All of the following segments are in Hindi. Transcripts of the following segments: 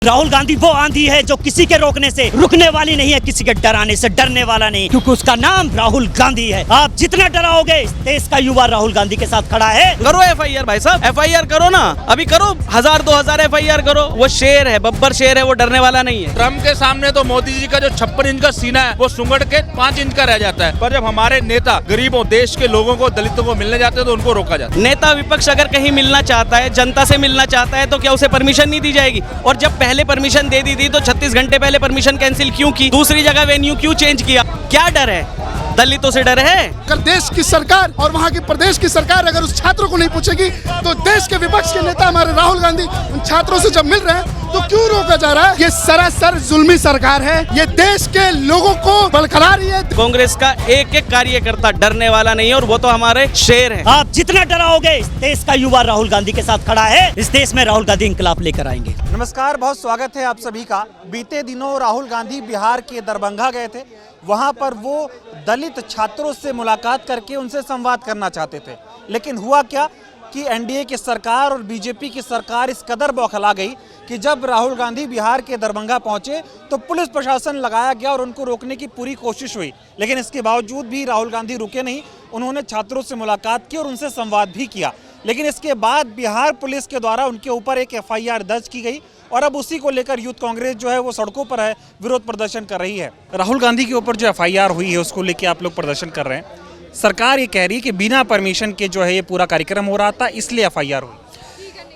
राहुल गांधी वो आंधी है जो किसी के रोकने से रुकने वाली नहीं है, किसी के डराने से डरने वाला नहीं, क्योंकि उसका नाम राहुल गांधी है। आप जितना डराओगे देश का युवा राहुल गांधी के साथ खड़ा है। करो एफआईआर भाई साहब, एफआईआर करो ना, अभी करो 1000-2000 एफआईआर करो। वो शेर है, बब्बर शेर है, वो डरने वाला नहीं है। ट्रम्प के सामने तो मोदी जी का जो 56 इंच का सीना है वो सुंगड़ के 5 इंच का रह जाता है। पर जब हमारे नेता गरीबों, देश के लोगों को, दलितों को मिलने जाते हैं तो उनको रोका जाता है। नेता विपक्ष अगर कहीं मिलना चाहता है, जनता से मिलना चाहता है, तो क्या उसे परमिशन नहीं दी जाएगी? और जब पहले परमिशन दे दी थी तो 36 घंटे पहले परमिशन कैंसिल क्यों की? दूसरी जगह वेन्यू क्यों चेंज किया? क्या डर है? दलितों से डर है? अगर देश की सरकार और वहाँ की प्रदेश की सरकार अगर उस छात्रों को नहीं पूछेगी तो देश के विपक्ष के नेता हमारे राहुल गांधी उन छात्रों से जब मिल रहे हैं तो क्यों रोका जा रहा है? ये सरासर जुल्मी सरकार है, ये देश के लोगों को बरकरार रही है। कांग्रेस का एक एक कार्यकर्ता डरने वाला नहीं है और वो तो हमारे शेर है। आप जितना डराओगे इस देश का युवा राहुल गांधी के साथ खड़ा है। इस देश में राहुल गांधी इंकलाब लेकर आएंगे। नमस्कार, बहुत स्वागत है आप सभी का। बीते दिनों राहुल गांधी बिहार के दरभंगा गए थे। वहां पर वो दलित छात्रों से मुलाकात करके उनसे संवाद करना चाहते थे, लेकिन हुआ क्या कि एनडीए की सरकार और बीजेपी की सरकार इस कदर बौखला गई कि जब राहुल गांधी बिहार के दरभंगा पहुंचे तो पुलिस प्रशासन लगाया गया और उनको रोकने की पूरी कोशिश हुई, लेकिन इसके बावजूद भी राहुल गांधी रुके नहीं। उन्होंने छात्रों से मुलाकात की और उनसे संवाद भी किया, लेकिन इसके बाद बिहार पुलिस के द्वारा उनके ऊपर एक एफआईआर दर्ज की गई और अब उसी को लेकर यूथ कांग्रेस जो है वो सड़कों पर है, विरोध प्रदर्शन कर रही है। राहुल गांधी के ऊपर जो एफआईआर हुई है उसको लेकर आप लोग प्रदर्शन कर रहे हैं। सरकार ये कह रही है कि बिना परमिशन के जो है ये पूरा कार्यक्रम हो रहा था, इसलिए एफआईआर हुई।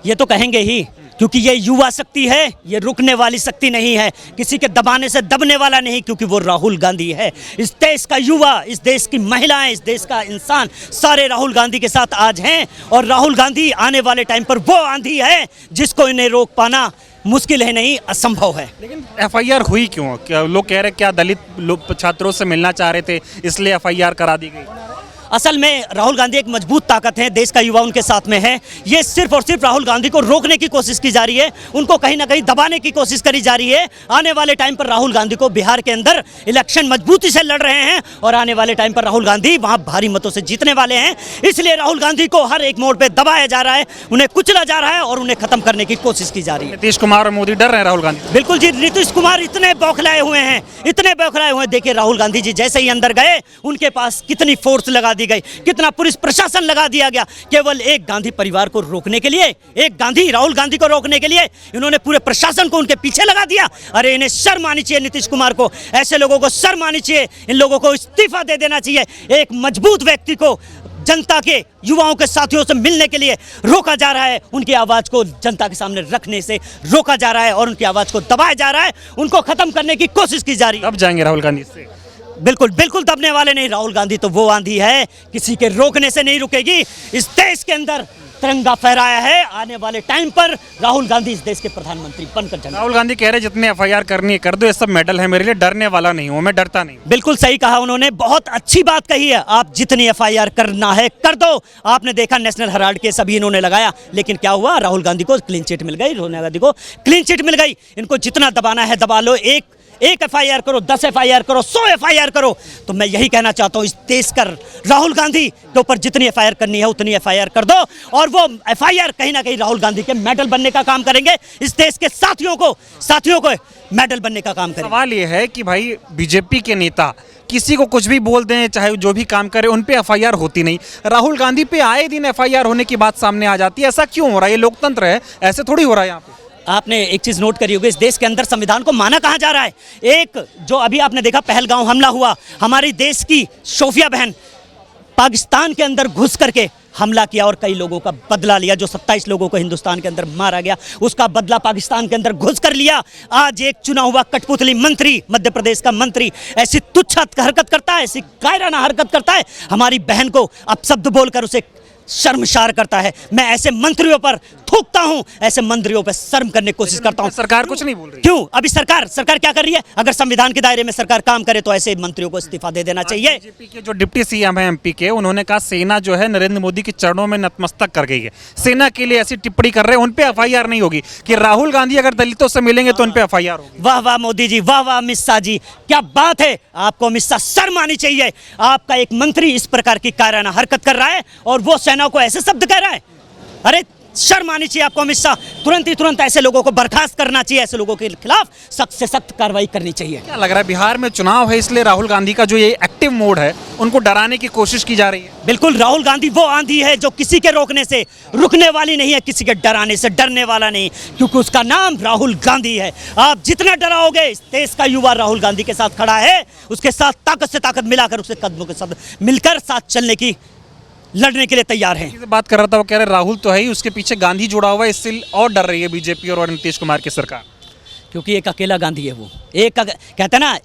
ये तो कहेंगे ही, क्योंकि ये युवा शक्ति है, ये रुकने वाली शक्ति नहीं है, किसी के दबाने से दबने वाला नहीं, क्योंकि वो राहुल गांधी है। इस देश का युवा, इस देश की महिलाएं, इस देश का इंसान सारे राहुल गांधी के साथ आज हैं। और राहुल गांधी आने वाले टाइम पर वो आंधी है जिसको इन्हें रोक पाना मुश्किल है, नहीं असंभव है। लेकिन एफआईआर हुई क्यों? क्या लोग कह रहे क्या दलित छात्रों से मिलना चाह रहे थे इसलिए एफआईआर करा दी गई? असल में राहुल गांधी एक मजबूत ताकत है, देश का युवा उनके साथ में है। ये सिर्फ और सिर्फ राहुल गांधी को रोकने की कोशिश की जा रही है, उनको कहीं ना कहीं दबाने की कोशिश करी जा रही है। आने वाले टाइम पर राहुल गांधी को बिहार के अंदर इलेक्शन मजबूती से लड़ रहे हैं और आने वाले टाइम पर राहुल गांधी वहां भारी मतों से जीतने वाले हैं। इसलिए राहुल गांधी को हर एक मोड़ पर दबाया जा रहा है, उन्हें कुचला जा रहा है और उन्हें खत्म करने की कोशिश की जा रही है। नीतीश कुमार और मोदी डर रहे हैं राहुल गांधी? बिल्कुल जी, नीतीश कुमार इतने बौखलाए हुए हैं, इतने बौखलाए हुए हैं। देखिए राहुल गांधी जी जैसे ही अंदर गए उनके पास कितनी फोर्स लगा दी गई, कितना पुलिस प्रशासन लगा दिया गया, केवल एक गांधी परिवार को रोकने के लिए, एक गांधी राहुल गांधी को रोकने के लिए इन्होंने पूरे प्रशासन को उनके पीछे लगा दिया। अरे इन्हें शर्म आनी चाहिए, नीतीश कुमार को, ऐसे लोगों को शर्म आनी चाहिए, इन लोगों को इस्तीफा दे देना चाहिए। एक मजबूत व्यक्ति को जनता के, युवाओं के साथियों से मिलने के लिए रोका जा रहा है, उनकी आवाज को जनता के सामने रखने से रोका जा रहा है और उनकी आवाज को दबाया जा रहा है, उनको खत्म करने की कोशिश की जा रही है। अब जाएंगे राहुल गांधी से? बिल्कुल बिल्कुल दबने वाले नहीं। राहुल गांधी तो वो आंधी है, किसी के रोकने से नहीं रुकेगी। इस देश के अंदर तिरंगा फहराया है, आने वाले टाइम पर राहुल गांधी इस देश के प्रधानमंत्री बनकर जाएंगे। राहुल गांधी कह रहे जितने एफआईआर करनी है कर दो, ये सब मेडल है मेरे लिए, डरने वाला नहीं हूं, मैं डरता नहीं। बिल्कुल सही कहा उन्होंने, बहुत अच्छी बात कही है। आप जितनी एफआईआर करना है कर दो। आपने देखा नेशनल हेराल्ड के सभी इन्होंने लगाया, लेकिन क्या हुआ? राहुल गांधी को क्लीन चिट मिल गई, राहुल गांधी को क्लीन चिट मिल गई। इनको जितना दबाना है दबा लो, एक एफआईआर करो, 10 एफआईआर करो, 100 एफआईआर करो। तो मैं यही कहना चाहता हूँ, इस देश का राहुल गांधी के ऊपर जितनी एफआईआर करनी है उतनी एफआईआर कर दो और वो एफआईआर कहीं ना कहीं राहुल गांधी के मेडल बनने का काम करेंगे, इस देश के साथियों को मेडल बनने का काम करेंगे। सवाल ये है कि भाई बीजेपी के नेता किसी को कुछ भी बोल दें, चाहे जो भी काम करे, उन पे एफआईआर होती नहीं। राहुल गांधी पे आए दिन एफआईआर होने की बात सामने आ जाती है। ऐसा क्यों हो रहा है? ये लोकतंत्र है, ऐसे थोड़ी हो रहा है यहाँ पे। आपने एक चीज नोट करी होगी, इस देश के अंदर संविधान को माना कहाँ जा रहा है। एक जो अभी आपने देखा पहलगांव हमला हुआ, हमारी देश की शोफिया बहन पाकिस्तान के अंदर घुस करके हमला किया और कई लोगों का बदला लिया। जो 27 लोगों को हिंदुस्तान के अंदर मारा गया उसका बदला पाकिस्तान के अंदर घुस कर लिया। आज एक चुना हुआ कठपुतली मंत्री, मध्य प्रदेश का मंत्री ऐसी तुच्छ हरकत करता है, ऐसी कायराना हरकत करता है, हमारी बहन को अपशब्द बोलकर उसे शर्मसार करता है। मैं ऐसे मंत्रियों पर थूकता हूं, ऐसे मंत्रियों पर शर्म करने की कोशिश करता हूं। सरकार कुछ नहीं बोल रही क्यों? अभी सरकार क्या कर रही है? अगर संविधान के दायरे में सरकार काम करे तो ऐसे मंत्रियों को इस्तीफा दे देना चाहिए। बीजेपी के जो डिप्टी सीएम है एमपी के, उन्होंने कहा सेना जो है नरेंद्र मोदी के चरणों में नतमस्तक कर गई है। सेना के लिए ऐसी टिप्पणी कर रहे हैं, उन पे एफआईआर नहीं होगी। कि राहुल गांधी अगर दलितों से मिलेंगे तो उन पे एफआईआर होगी। वाह वाह मोदी जी, वाह वाह अमित शाह जी, क्या बात है। आपको अमित शाह शर्म आनी चाहिए। आपका एक मंत्री इस प्रकार की कायराना हरकत कर रहा है और वो सेना को ऐसे शब्द कह रहा है। अरे शर्म आनी चाहिए आपको अमित शाह। तुरंत ऐसे लोगों को बर्खास्त करना चाहिए, ऐसे लोगों के खिलाफ सख्त से सख्त कार्रवाई करनी चाहिए। क्या लग रहा है बिहार में चुनाव है इसलिए राहुल गांधी का जो ये एक्टिव मोड है उनको डराने की कोशिश की जा रही है? बिल्कुल, राहुल गांधी वो आंधी है जो किसी के रोकने से रुकने वाली नहीं है, किसी के डराने से डरने वाला नहीं, क्योंकि उसका नाम राहुल गांधी है। आप जितना डराओगे, इस देश का युवा राहुल गांधी के साथ खड़ा है, उसके साथ ताकत से ताकत मिलाकर उसके कदमों के साथ मिलकर साथ चलने की, लड़ने के लिए तैयार हैं। से बात कर रहा था, वो कह रहे राहुल तो है ही, उसके पीछे गांधी जुड़ा हुआ है, इससे और डर रही है बीजेपी और नीतीश कुमार की सरकार। क्योंकि एक अकेला गांधी है वो, कहते हैं ना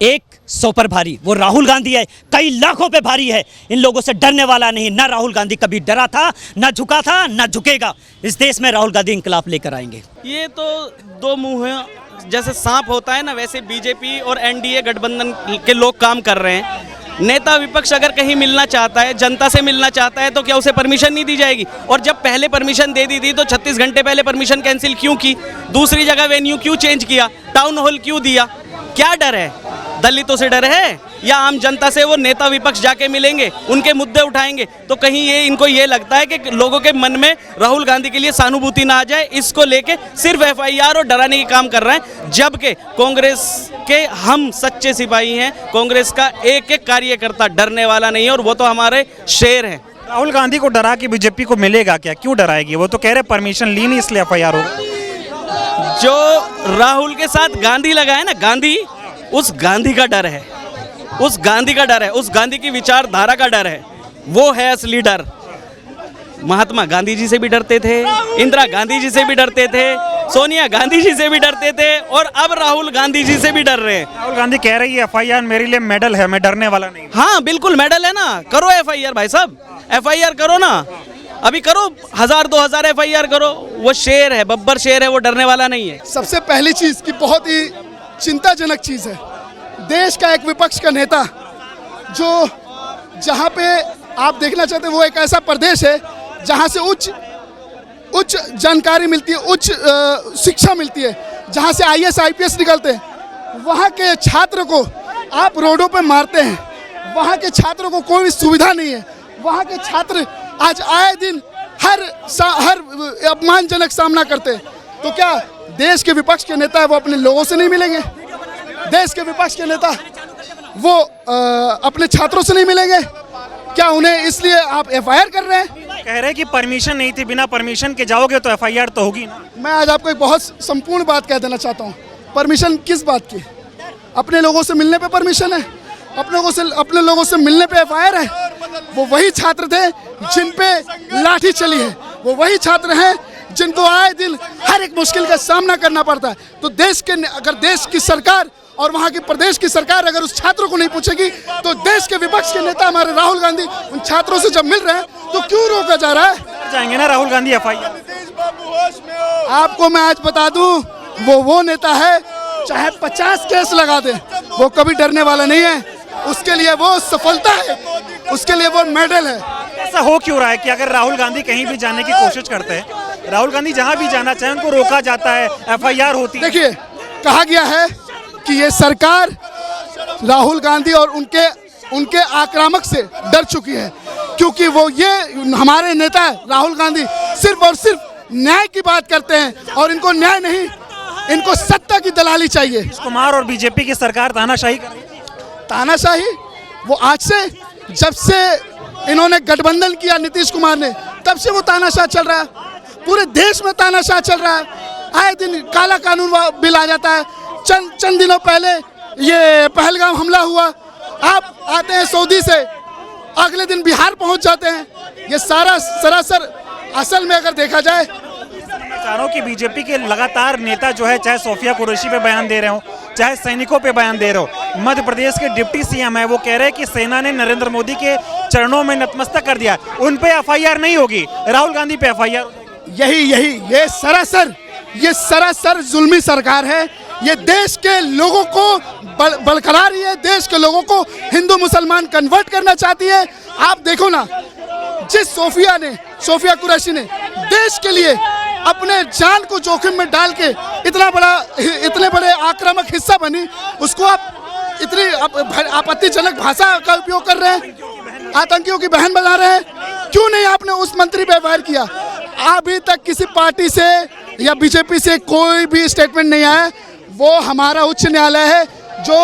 100 पर भारी, वो राहुल गांधी है, कई लाखों पे भारी है। इन लोगों से डरने वाला नहीं, ना राहुल गांधी कभी डरा था, ना झुका था, ना झुकेगा। इस देश में राहुल गांधी इंकलाब लेकर आएंगे। ये तो दो मुंह हैं, जैसे सांप होता है ना, वैसे बीजेपी और एनडीए गठबंधन के लोग काम कर रहे हैं। नेता विपक्ष अगर कहीं मिलना चाहता है, जनता से मिलना चाहता है, तो क्या उसे परमिशन नहीं दी जाएगी? और जब पहले परमिशन दे दी थी तो 36 घंटे पहले परमिशन कैंसिल क्यों की? दूसरी जगह वेन्यू क्यों चेंज किया? टाउन हॉल क्यों दिया? क्या डर है? दलितों से डर है या आम जनता से? वो नेता विपक्ष जाके मिलेंगे, उनके मुद्दे उठाएंगे, तो कहीं ये इनको ये लगता है कि लोगों के मन में राहुल गांधी के लिए सहानुभूति ना आ जाए, इसको लेके सिर्फ एफआईआर और डराने की काम कर रहे हैं। जबकि कांग्रेस के हम सच्चे सिपाही हैं, कांग्रेस का एक एक कार्यकर्ता डरने वाला नहीं है, और वो तो हमारे शेर हैं। राहुल गांधी को डरा के बीजेपी को मिलेगा क्या? क्यों डराएगी? वो तो कह रहे परमिशन ली नहीं इसलिए एफआईआर होगा। जो राहुल के साथ गांधी लगा है ना, गांधी, उस गांधी का डर है, उस गांधी का डर है, उस गांधी की विचारधारा का डर है, वो है असली डर। महात्मा गांधी जी से भी डरते थे, इंदिरा गांधी जी से भी डरते थे, सोनिया गांधी जी से भी डरते थे, और अब राहुल गांधी जी से भी डर रहे हैं। राहुल गांधी कह रही है एफआईआर मेरे लिए मेडल है, मैं डरने वाला नहीं। हाँ बिल्कुल मेडल है ना, करो एफआईआर भाई साहब, एफआईआर करो ना, अभी करो 1000-2000 एफआईआर करो। वो शेर है, बब्बर शेर है, वो डरने वाला नहीं है। सबसे पहली चीज की बहुत ही चिंताजनक चीज है, देश का एक विपक्ष का नेता जो जहां पे आप देखना चाहते हैं वो एक ऐसा प्रदेश है जहां से उच्च जानकारी मिलती है, उच्च शिक्षा मिलती है, जहां से आईएएस आईपीएस निकलते हैं, वहां के छात्र को आप रोडों पे मारते हैं, वहां के छात्रों को कोई सुविधा नहीं है, वहां के छात्र आज आए दिन हर अपमानजनक सामना करते हैं। तो क्या देश के विपक्ष के नेता है वो अपने लोगों से नहीं मिलेंगे? देश के विपक्ष के नेता वो अपने छात्रों से नहीं मिलेंगे? क्या उन्हें इसलिए आप एफआईआर कर रहे हैं? कह रहे हैं कि परमिशन नहीं थी, बिना परमिशन के जाओगे तो एफआईआर तो होगी ना। मैं आज आपको एक बहुत संपूर्ण बात कह देना चाहता हूँ। परमिशन किस बात की? अपने लोगों से मिलने पे परमिशन है, अपने लोगों से मिलने पे एफआईआर है। वो वही छात्र थे जिन पे लाठी चली है, वो वही छात्र हैं जिनको आए दिन हर एक मुश्किल का सामना करना पड़ता है। तो अगर देश की सरकार और वहाँ की प्रदेश की सरकार अगर उस छात्रों को नहीं पूछेगी, तो देश के विपक्ष के नेता हमारे राहुल गांधी उन छात्रों से जब मिल रहे हैं तो क्यों रोका जा रहा है? जाएंगे ना राहुल गांधी एफआईआर। आपको मैं आज बता दूं, वो नेता है चाहे 50 केस लगा दे, वो कभी डरने वाला नहीं है। उसके लिए वो सफलता है, उसके लिए वो मेडल है। ऐसा हो क्यों रहा है कि अगर राहुल गांधी कहीं भी जाने की कोशिश करते हैं, राहुल गांधी जहां भी जाना चाहे उनको रोका जाता है, एफआईआर होती है? देखिए, कहा गया है कि ये सरकार राहुल गांधी और उनके आक्रामक से डर चुकी है, क्योंकि वो ये हमारे नेता राहुल गांधी सिर्फ और सिर्फ न्याय की बात करते हैं, और इनको न्याय नहीं, इनको सत्ता की दलाली चाहिए। नीतीश कुमार और बीजेपी की सरकार तानाशाही कर रही है। तानाशाही वो आज से, जब से इन्होंने गठबंधन किया नीतीश कुमार ने, तब से वो तानाशाह चल रहा है। पूरे देश में तानाशाह चल रहा है। आए दिन काला कानून बिल आ जाता है। चंद दिनों पहले ये पहलगाम हमला हुआ, आप आते हैं सऊदी से, अगले दिन बिहार पहुंच जाते हैं। ये सारा सरासर असल में अगर देखा जाए, चाह रहा हूं कि बीजेपी के लगातार नेता जो है, चाहे सोफिया कुरैशी पे बयान दे रहे हो, चाहे सैनिकों पे बयान दे रहे हो, मध्य प्रदेश के डिप्टी सीएम है, वो कह रहे हैं कि सेना ने नरेंद्र मोदी के चरणों में नतमस्तक कर दिया, उन पे एफआईआर नहीं होगी, राहुल गांधी पे एफआईआर। ये सरासर जुल्मी सरकार है। ये देश के लोगों को बलकरा रही है, देश के लोगों को हिंदू मुसलमान कन्वर्ट करना चाहती है। आप देखो ना, जिस सोफिया कुरैशी ने देश के लिए अपने जान को जोखिम में डाल के इतने बड़े आक्रामक हिस्सा बनी, उसको आप इतनी आपत्तिजनक भाषा का उपयोग कर रहे हैं, आतंकियों की बहन बना रहे हैं। क्यों नहीं आपने उस मंत्री पे एफआईआर किया? अभी तक किसी पार्टी से या बीजेपी से कोई भी स्टेटमेंट नहीं आया। वो हमारा उच्च न्यायालय है जो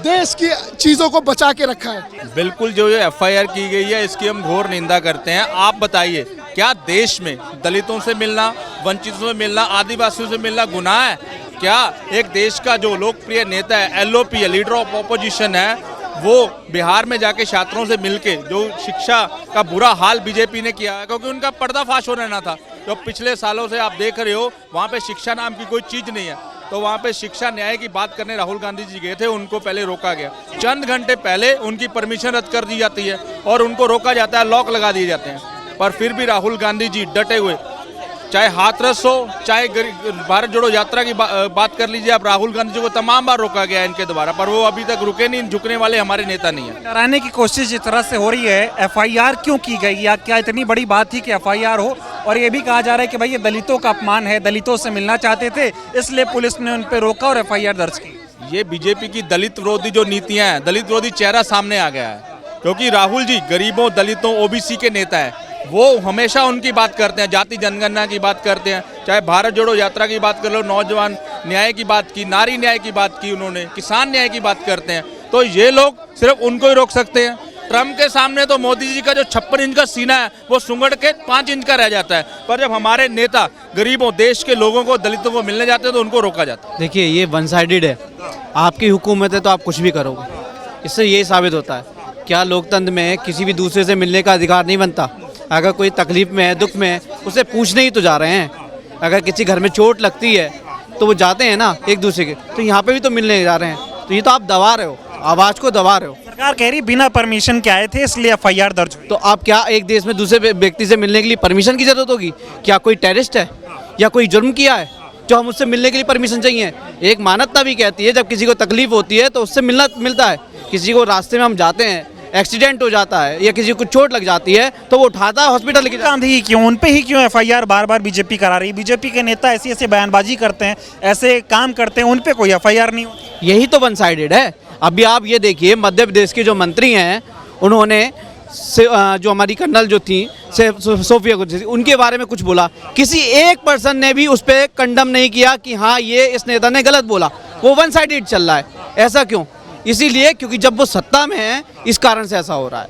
देश की चीज़ों को बचा के रखा है। बिल्कुल, जो ये एफआईआर की गई है इसकी हम घोर निंदा करते हैं। आप बताइए, क्या देश में दलितों से मिलना, वंचितों से मिलना, आदिवासियों से मिलना गुनाह है? क्या एक देश का जो लोकप्रिय नेता है, एलओपी है, लीडर ऑफ ऑपोजिशन है, वो बिहार में जाके छात्रों से मिलके जो शिक्षा का बुरा हाल बीजेपी ने किया है, क्योंकि उनका पर्दाफाश हो रहना था। जो पिछले सालों से आप देख रहे हो वहाँ पे शिक्षा नाम की कोई चीज़ नहीं है, तो वहाँ पे शिक्षा न्याय की बात करने राहुल गांधी जी गए थे, उनको पहले रोका गया। चंद घंटे पहले उनकी परमिशन रद्द कर दी जाती है और उनको रोका जाता है, लॉक लगा दिए जाते हैं। पर फिर भी राहुल गांधी जी डटे हुए, चाहे हाथरस हो, चाहे भारत जोड़ो यात्रा की बात कर लीजिए आप, राहुल गांधी जी को तमाम बार रोका गया इनके द्वारा, पर वो अभी तक रुके नहीं। झुकने वाले हमारे नेता नहीं है। डराने की कोशिश जिस तरह से हो रही है, एफआईआर क्यों की गई, या क्या इतनी बड़ी बात थी कि एफआईआर हो? और ये भी कहा जा रहा है कि भाई ये दलितों का अपमान है, दलितों से मिलना चाहते थे इसलिए पुलिस ने उन पर रोका और एफआईआर दर्ज की। ये बीजेपी की दलित विरोधी जो नीतियां हैं, दलित विरोधी चेहरा सामने आ गया है, क्योंकि राहुल जी गरीबों, दलितों, ओबीसी के नेता हैं। वो हमेशा उनकी बात करते हैं, जाति जनगणना की बात करते हैं, चाहे भारत जोड़ो यात्रा की बात कर लो, नौजवान न्याय की बात की, नारी न्याय की बात की, उन्होंने किसान न्याय की बात करते हैं। तो ये लोग सिर्फ उनको ही रोक सकते हैं। ट्रम्प के सामने तो मोदी जी का जो 56 इंच का सीना है वो सुंगड़ के 5 इंच का रह जाता है, पर जब हमारे नेता गरीबों, देश के लोगों को, दलितों को मिलने जाते हैं तो उनको रोका जाता है। देखिए, ये वन साइडेड है। आपकी हुकूमत है तो आप कुछ भी करोगे, इससे ये साबित होता है क्या लोकतंत्र में किसी भी दूसरे से मिलने का अधिकार नहीं बनता। अगर कोई तकलीफ में है, दुख में है, उसे पूछने ही तो जा रहे हैं। अगर किसी घर में चोट लगती है तो वो जाते हैं ना एक दूसरे के, तो यहाँ पे भी तो मिलने जा रहे हैं। तो ये तो आप दबा रहे हो, आवाज़ को दबा रहे हो। सरकार कह रही बिना परमिशन के आए थे इसलिए एफआईआर दर्ज हुई। तो आप क्या एक देश में दूसरे व्यक्ति से मिलने के लिए परमिशन की जरूरत होगी? क्या कोई टेररिस्ट है या कोई जुर्म किया है जो हम उससे मिलने के लिए परमिशन चाहिए? एक मानवता भी कहती है जब किसी को तकलीफ होती है तो उससे मिलता है। किसी को रास्ते में हम जाते हैं, एक्सीडेंट हो जाता है या किसी को चोट लग जाती है तो वो उठाता है, हॉस्पिटल लेके जाता है। गांधी क्यों, उन पे ही क्यों एफआईआर बार बार बीजेपी करा रही? बीजेपी के नेता ऐसी ऐसे बयानबाजी करते हैं, ऐसे काम करते हैं, उन पे कोई एफआईआर नहीं होती। यही तो वन साइडेड है। अभी आप ये देखिए, मध्य प्रदेश के जो मंत्री हैं उन्होंने जो हमारी कर्नल जो थी सोफिया कुरैशी, उनके बारे में कुछ बोला, किसी एक पर्सन ने भी उस पर कंडम नहीं किया कि हाँ ये इस नेता ने गलत बोला। वो वन साइडेड चल रहा है। ऐसा क्यों? इसीलिए क्योंकि जब वो सत्ता में है, इस कारण से ऐसा हो रहा है।